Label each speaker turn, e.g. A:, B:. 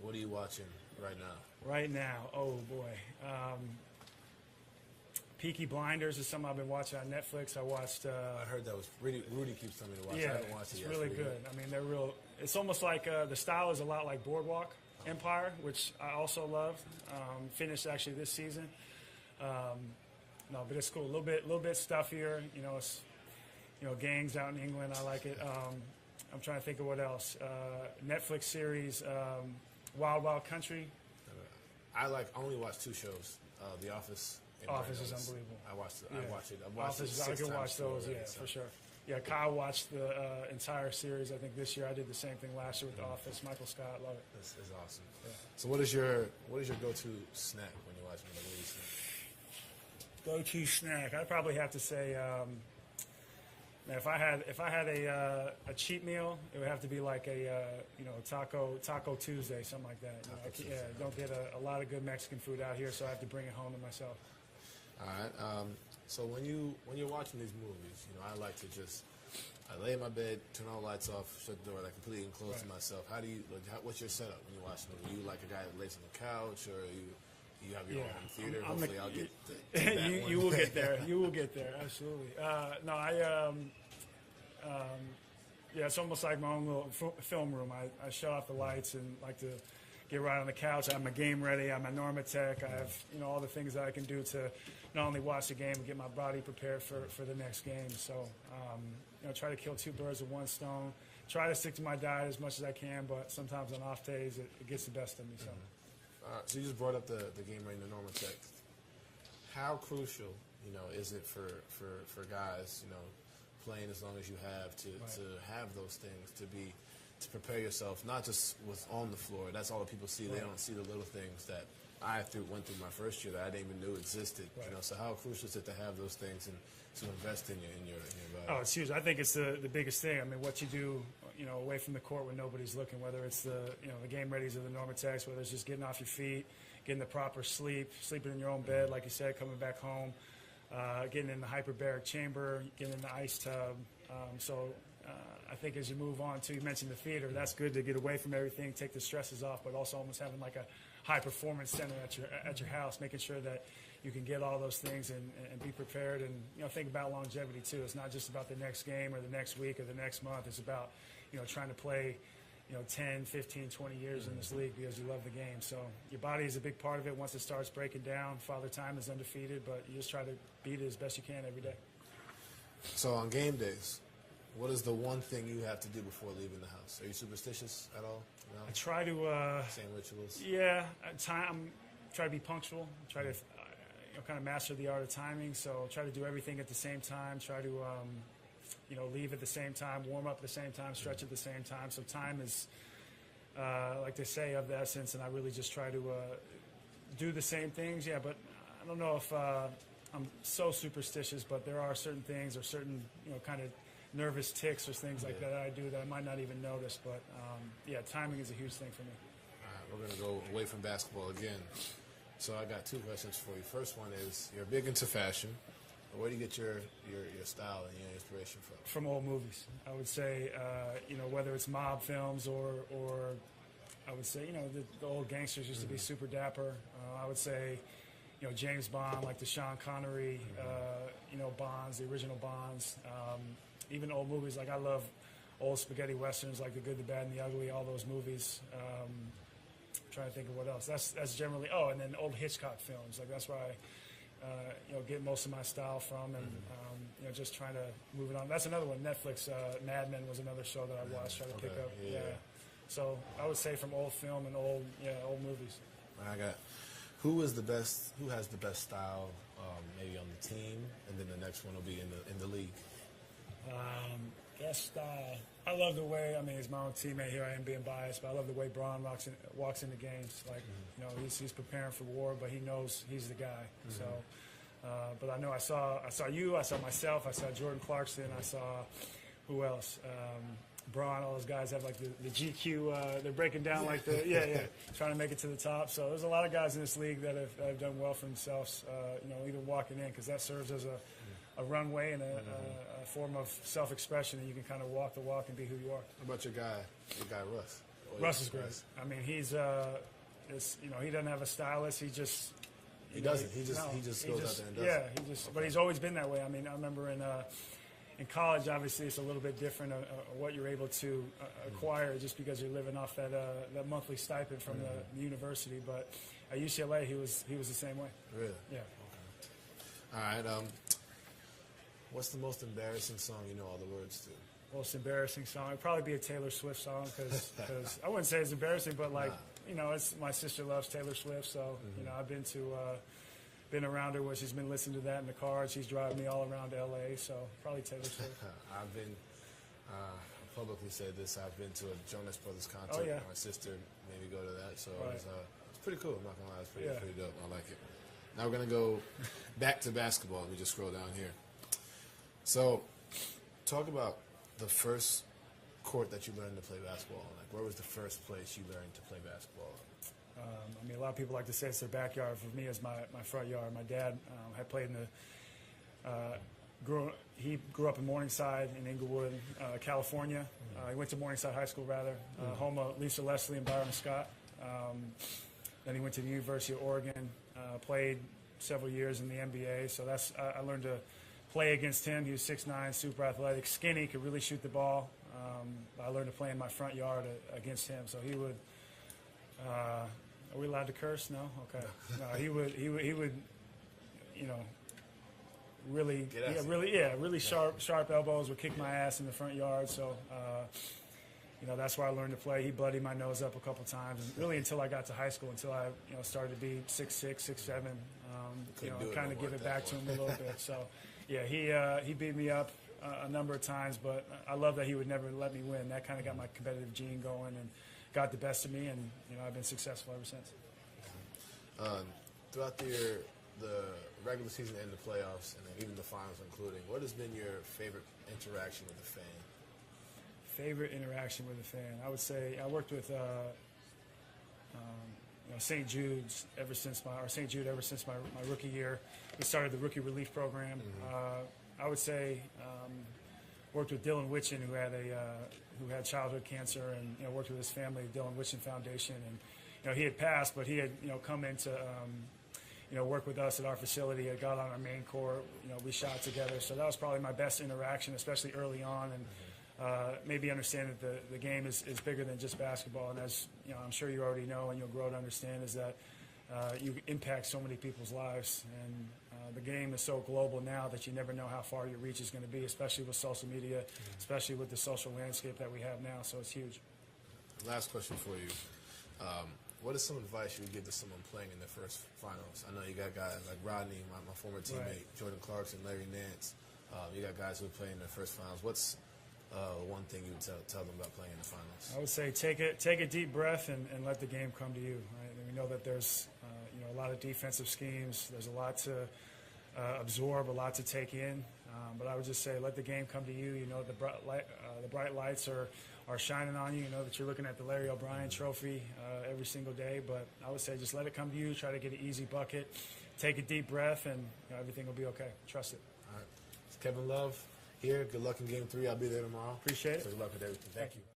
A: What are you watching right now?
B: Right now, oh boy. Peaky Blinders is something I've been watching on Netflix. I watched.
A: I heard that was Rudy keeps telling me to watch.
B: Yeah,
A: I haven't watched it yet.
B: it's really good. I mean, they're real. It's almost like the style is a lot like Boardwalk Empire, which I also loved. Finished actually this season. No, but it's cool. A little bit stuffier. It's gangs out in England. I like it. I'm trying to think of what else. Netflix series, Wild Wild Country.
A: I only watch two shows: The Office.
B: Office is unbelievable.
A: I watched it.
B: Yeah.
A: I've watched
B: Office,
A: it 6
B: I can
A: times
B: watch those,
A: already,
B: yeah,
A: so.
B: for sure. Yeah, Kyle watched the entire series, I think, this year. I did the same thing last year with The Office. Michael Scott, love it.
A: This is awesome.
B: Yeah.
A: So what is your go-to snack when you're watching the movie?
B: Go-to snack? I'd probably have to say, if I had a cheat meal, it would have to be like a Taco Tuesday, something like that. Don't get a lot of good Mexican food out here, so I have to bring it home to myself.
A: All right. So when you're watching these movies, I like to I lay in my bed, turn all the lights off, shut the door, completely enclosed to myself. What's your setup when you watch a movie? You like a guy that lays on the couch, or you have your own theater? Hopefully, I'll get to that one.
B: You will get there. You will get there. Absolutely. It's almost like my own little film room. I shut off the lights and like to get right on the couch. I have my game ready. I have my Normatec. I have all the things that I can do to not only watch the game but get my body prepared for the next game. So try to kill two birds with one stone. Try to stick to my diet as much as I can, but sometimes on off days it gets the best of me. So.
A: So you just brought up the game ready, the Normatec. How crucial is it for guys playing as long as you have to have those things to prepare yourself, not just what's on the floor. That's all that people see. They don't see the little things that I went through my first year that I didn't even know existed. So how crucial is it to have those things and to invest in your body?
B: Oh, it's huge. I think it's the biggest thing. I mean, what you do, away from the court when nobody's looking, whether it's the game readies or the Normatecs, whether it's just getting off your feet, getting the proper sleep, sleeping in your own bed, like you said, coming back home, getting in the hyperbaric chamber, getting in the ice tub. I think as you move on to, you mentioned the theater, that's good to get away from everything, take the stresses off, but also almost having like a high performance center at your house, making sure that you can get all those things and be prepared and think about longevity too. It's not just about the next game or the next week or the next month. It's about trying to play 10, 15, 20 years in this league because you love the game. So your body is a big part of it. Once it starts breaking down, Father Time is undefeated, but you just try to beat it as best you can every day.
A: So on game days, what is the one thing you have to do before leaving the house? Are you superstitious at all? No?
B: I try to.
A: Same rituals?
B: Yeah. Try to be punctual. Try to kind of master the art of timing. So try to do everything at the same time. Try to leave at the same time, warm up at the same time, stretch at the same time. So time is, like they say, of the essence, and I really just try to do the same things. Yeah, but I don't know if I'm so superstitious, but there are certain things or certain, kind of nervous tics or things like that I do that I might not even notice. But, timing is a huge thing for me.
A: All right, we're going to go away from basketball again. So I got two questions for you. First one is, you're big into fashion. Where do you get your style and your inspiration from?
B: From old movies. I would say, whether it's mob films or I would say, the old gangsters used to be super dapper. I would say, James Bond, like the Sean Connery, Bonds, the original Bonds. Even old movies, like I love old spaghetti westerns, like The Good, the Bad, and the Ugly, all those movies. I'm trying to think of what else. That's generally, and then old Hitchcock films. Like that's where I get most of my style from, and just trying to move it on. That's another one. Netflix, Mad Men was another show that I watched, try to pick up. Yeah. So I would say from old film and old movies.
A: Who has the best style, maybe on the team, and then the next one will be in the league.
B: Best style. I love the way. I mean, he's my own teammate here. I am being biased, but I love the way Braun walks into games. Like he's preparing for war, but he knows he's the guy. So, but I know I saw you. I saw myself. I saw Jordan Clarkson. I saw who else? Braun. All those guys have like the GQ. They're breaking down like trying to make it to the top. So there's a lot of guys in this league that have done well for themselves. Even walking in, because that serves as a runway and a form of self-expression, and you can kind of walk the walk and be who you are.
A: How about your guy Russ?
B: Russ is great. I mean, he's he doesn't have a stylist. He just
A: he doesn't. He just goes out there and does it.
B: Yeah, but he's always been that way. I mean, I remember in college, obviously, it's a little bit different what you're able to acquire just because you're living off that monthly stipend from the university. But at UCLA, he was the same way.
A: Really?
B: Yeah.
A: Okay. All right. What's the most embarrassing song you know all the words to?
B: Most embarrassing song? It'd probably be a Taylor Swift song because I wouldn't say it's embarrassing, but it's my sister loves Taylor Swift, so I've been around her where she's been listening to that in the car, and she's driving me all around LA, so probably Taylor Swift.
A: I've been, I publicly said this, I've been to a Jonas Brothers concert.
B: Oh, yeah.
A: My sister made me go to that, so
B: Right.
A: it's pretty cool. I'm not going to lie, it's pretty dope. I like it. Now we're going to go back to basketball. Let me just scroll down here. So, talk about the first court that you learned to play basketball on. Like, where was the first place you learned to play basketball on?
B: I mean, a lot of people like to say it's their backyard. For me, it's my front yard. My dad had played in he grew up in Morningside in Inglewood, California. He went to Morningside High School, home of Lisa Leslie and Byron Scott. Then he went to the University of Oregon, played several years in the NBA. So I learned to play against him. He was 6'9", super athletic, skinny, could really shoot the ball. I learned to play in my front yard against him. So he would. Are we allowed to curse? No. Okay. No, he would. Really sharp elbows, would kick my ass in the front yard. So, that's where I learned to play. He bloodied my nose up a couple times, and really until I got to high school, until I started to be 6'6", 6'7", kind of give it back to him a little bit. So, yeah, he beat me up a number of times, but I love that he would never let me win. That kind of got my competitive gene going and got the best of me, and I've been successful ever since.
A: Throughout the regular season and the playoffs, and then even the finals including, what has been your favorite interaction with a fan?
B: Favorite interaction with a fan? I would say I worked with St. Jude ever since my rookie year. We started the rookie relief program. I would say worked with Dylan Witchen, who had childhood cancer, and worked with his family, Dylan Witchen Foundation, and he had passed, but he had come in to work with us at our facility. He had got on our main court. We shot together, so that was probably my best interaction, especially early on, and maybe understand that the game is bigger than just basketball. And as I'm sure you already know, and you'll grow to understand, is that you impact so many people's lives, and the game is so global now that you never know how far your reach is going to be, especially with social media, especially with the social landscape that we have now. So it's huge.
A: Last question for you. What is some advice you would give to someone playing in the first finals? I know you got guys like Rodney, my former teammate, right. Jordan Clarkson, Larry Nance. You got guys who are playing in the first finals. What's one thing you would tell them about playing in the finals?
B: I would say take a deep breath and let the game come to you. Right? And we know that there's a lot of defensive schemes. There's a lot to absorb, a lot to take in. But I would just say let the game come to you. The bright lights are shining on you. You know that you're looking at the Larry O'Brien Trophy every single day. But I would say just let it come to you. Try to get an easy bucket. Take a deep breath, and everything will be okay. Trust it.
A: All right. It's Kevin Love here. Good luck in Game 3. I'll be there tomorrow.
B: Appreciate it.
A: So good luck with everything. Thank you.